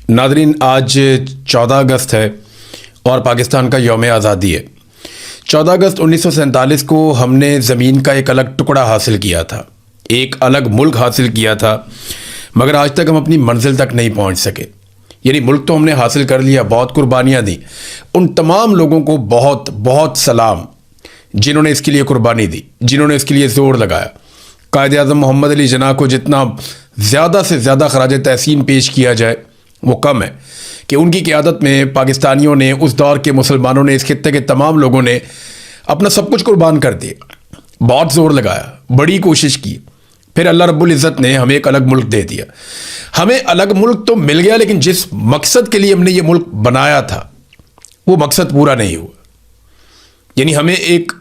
Nadreen, आज 14 अगस्त है और पाकिस्तान का यौम आज़ादी है। 14 अगस्त 1947 को हमने ज़मीन का एक अलग टुकड़ा हासिल किया था, एक अलग मुल्क हासिल किया था, मगर आज तक हम अपनी मंजिल तक नहीं पहुंच सके। यानी मुल्क तो हमने हासिल कर लिया, बहुत कुर्बानियाँ दी। उन तमाम लोगों को बहुत बहुत सलाम जिन्होंने इसके लिए कुर्बानी दी, जिन्होंने इसके लिए ज़ोर लगाया। कायद आज़म मोहम्मद अली जिन्ना को जितना ज़्यादा से ज़्यादा खराज तहसीन पेश किया जाए वो कम है कि उनकी क़यादत में पाकिस्तानियों ने, उस दौर के मुसलमानों ने, इस खित्ते के तमाम लोगों ने अपना सब कुछ कुर्बान कर दिया, बहुत ज़ोर लगाया, बड़ी कोशिश की। फिर अल्लाह रब्बुल इज़्ज़त ने हमें एक अलग मुल्क दे दिया। हमें अलग मुल्क तो मिल गया, लेकिन जिस मकसद के लिए हमने ये मुल्क बनाया था वो मकसद पूरा नहीं हुआ। यानी हमें एक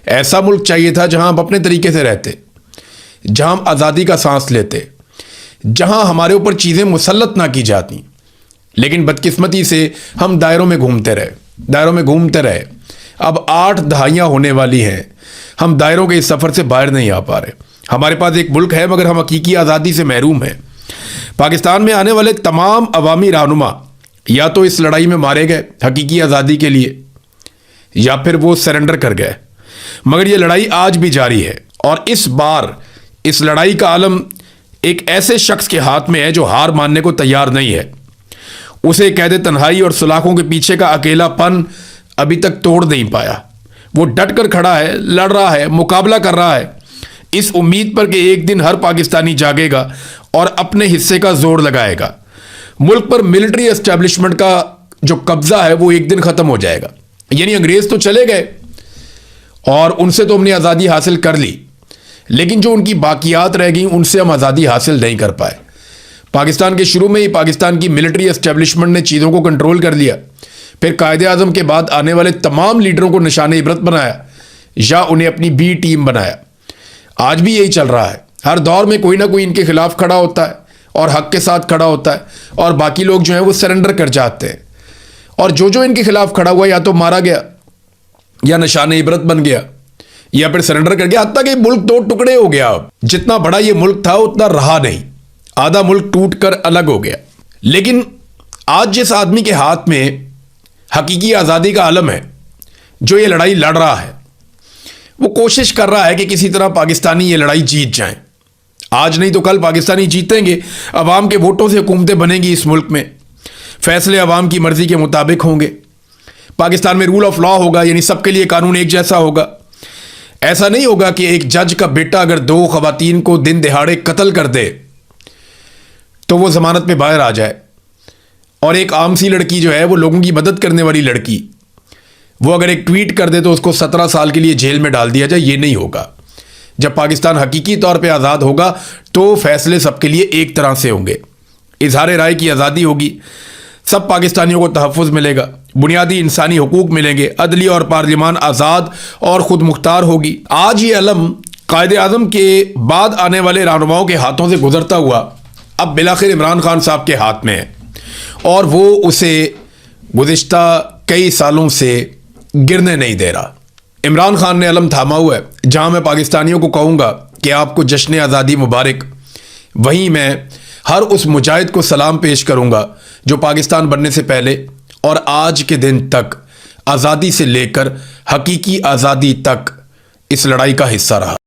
ऐसा मुल्क चाहिए था जहां हम अपने तरीके से रहते, जहां हम आज़ादी का सांस लेते, जहां हमारे ऊपर चीज़ें मुसल्लत ना की जाती। लेकिन बदकिस्मती से हम दायरों में घूमते रहे। अब 8 दहाइयाँ होने वाली हैं, हम दायरों के इस सफ़र से बाहर नहीं आ पा रहे। हमारे पास एक मुल्क है मगर हम हकीकी आज़ादी से महरूम हैं। पाकिस्तान में आने वाले तमाम अवामी रहनुमा या तो इस लड़ाई में मारे गए हकीकी आज़ादी के लिए, या फिर वो सरेंडर कर गए। मगर ये लड़ाई आज भी जारी है और इस बार इस लड़ाई का आलम एक ऐसे शख्स के हाथ में है जो हार मानने को तैयार नहीं है। उसे कैद तन्हाई और सलाखों के पीछे का अकेलापन अभी तक तोड़ नहीं पाया। वो डट कर खड़ा है, लड़ रहा है, मुकाबला कर रहा है, इस उम्मीद पर कि एक दिन हर पाकिस्तानी जागेगा और अपने हिस्से का जोर लगाएगा। मुल्क पर मिलिट्री एस्टेब्लिशमेंट का जो कब्जा है वो एक दिन ख़त्म हो जाएगा। यानी अंग्रेज़ तो चले गए और उनसे तो हमने आज़ादी हासिल कर ली, लेकिन जो उनकी बाकियात रह गई उनसे हम आज़ादी हासिल नहीं कर पाए। पाकिस्तान के शुरू में ही पाकिस्तान की मिलिट्री एस्टेब्लिशमेंट ने चीज़ों को कंट्रोल कर लिया। फिर कायदे आज़म के बाद आने वाले तमाम लीडरों को निशाने इबरत बनाया या उन्हें अपनी बी टीम बनाया। आज भी यही चल रहा है। हर दौर में कोई ना कोई इनके खिलाफ खड़ा होता है और हक के साथ खड़ा होता है, और बाकी लोग जो हैं वो सरेंडर कर जाते हैं। और जो इनके खिलाफ खड़ा हुआ या तो मारा गया या निशाने इबरत बन गया या फिर सरेंडर कर गया। हत्ता कि मुल्क 2 टुकड़े हो गया। अब जितना बड़ा ये मुल्क था उतना रहा नहीं, आधा मुल्क टूट कर अलग हो गया। लेकिन आज जिस आदमी के हाथ में हकीकी आज़ादी का आलम है, जो ये लड़ाई लड़ रहा है, वो कोशिश कर रहा है कि किसी तरह पाकिस्तानी ये लड़ाई जीत जाएं। आज नहीं तो कल पाकिस्तानी जीतेंगे। अवाम के वोटों से हुकूमतें बनेंगी इस मुल्क में, फैसले अवाम की मर्जी के मुताबिक होंगे। पाकिस्तान में रूल ऑफ लॉ होगा, यानी सबके लिए कानून एक जैसा होगा। ऐसा नहीं होगा कि एक जज का बेटा अगर 2 खवातीन को दिन दिहाड़े कत्ल कर दे तो वो जमानत पे बाहर आ जाए, और एक आम सी लड़की जो है वो लोगों की मदद करने वाली लड़की, वो अगर एक ट्वीट कर दे तो उसको 17 साल के लिए जेल में डाल दिया जाए। ये नहीं होगा। जब पाकिस्तान हकीकी तौर पे आज़ाद होगा तो फैसले सबके लिए एक तरह से होंगे, इजहार राय की आज़ादी होगी, सब पाकिस्तानियों को तहफ़्फ़ुज़ मिलेगा, बुनियादी इंसानी हुकूक मिलेंगे, अदलिया और पार्लिमान आज़ाद और ख़ुद मुख्तार होगी। आज ये अलम कायदे आज़म के बाद आने वाले रहनुमाओं के हाथों से गुजरता हुआ अब बिलाखिर इमरान खान साहब के हाथ में है, और वो उसे गुज़िश्ता कई सालों से गिरने नहीं दे रहा। इमरान खान ने अलम थामा हुआ है। जहाँ मैं पाकिस्तानियों को कहूँगा कि आपको जश्न आज़ादी मुबारक, वहीं मैं हर उस मुजाहिद को सलाम पेश करूँगा जो पाकिस्तान बनने से पहले और आज के दिन तक आज़ादी से लेकर हकीकी आज़ादी तक इस लड़ाई का हिस्सा रहा।